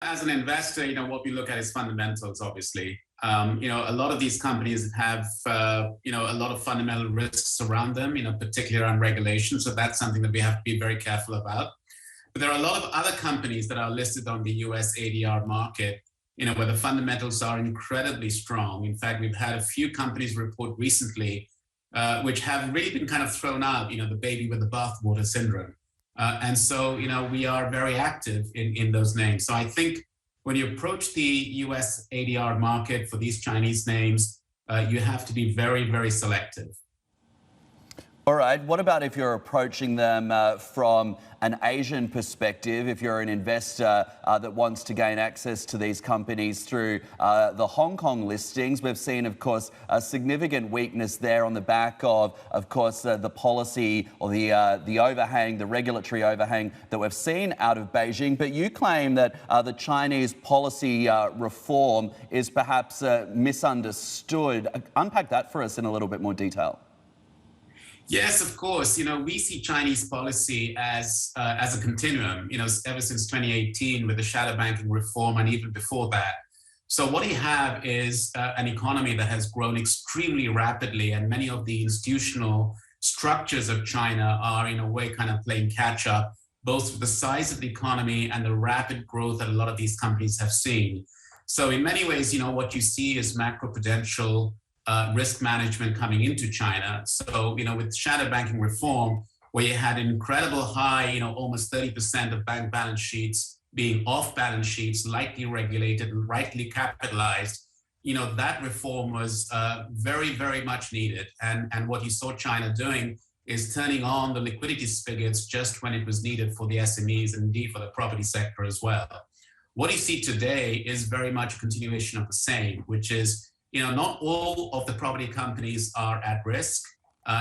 As an investor, what we look at is fundamentals, obviously. A lot of these companies have, a lot of fundamental risks around them, particularly around regulation. So that's something that we have to be very careful about. But there are a lot of other companies that are listed on the US ADR market, where the fundamentals are incredibly strong. In fact, we've had a few companies report recently, which have really been kind of thrown out, the baby with the bathwater syndrome. And so, we are very active in those names. So I think when you approach the US ADR market for these Chinese names, you have to be very, very selective. All right. What about if you're approaching them from an Asian perspective, if you're an investor that wants to gain access to these companies through the Hong Kong listings? We've seen, of course, a significant weakness there on the back of course, the policy or the overhang, the regulatory overhang that we've seen out of Beijing. But you claim that the Chinese policy reform is perhaps misunderstood. Unpack that for us in a little bit more detail. Yes, of course. We see Chinese policy as a continuum, ever since 2018 with the shadow banking reform and even before that. So what you have is an economy that has grown extremely rapidly, and many of the institutional structures of China are in a way kind of playing catch up, both with the size of the economy and the rapid growth that a lot of these companies have seen. So in many ways, what you see is macroprudential risk management coming into China. So, with shadow banking reform, where you had an incredible high, almost 30% of bank balance sheets being off balance sheets, lightly regulated and rightly capitalized, that reform was very, very much needed. And what you saw China doing is turning on the liquidity spigots just when it was needed for the SMEs and indeed for the property sector as well. What you see today is very much a continuation of the same, which is not all of the property companies are at risk.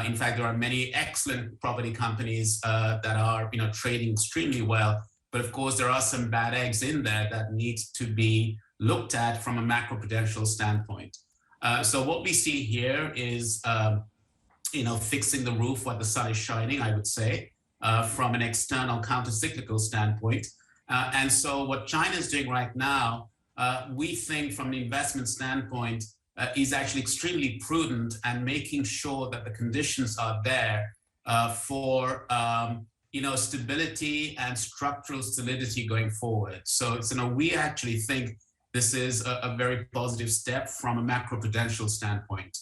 In fact, there are many excellent property companies that are, trading extremely well. But of course, there are some bad eggs in there that need to be looked at from a macroprudential standpoint. So what we see here is, fixing the roof while the sun is shining, I would say, from an external counter-cyclical standpoint. And so what China is doing right now, we think from an investment standpoint, is actually extremely prudent and making sure that the conditions are there for stability and structural solidity going forward. So we actually think this is a very positive step from a macroprudential standpoint.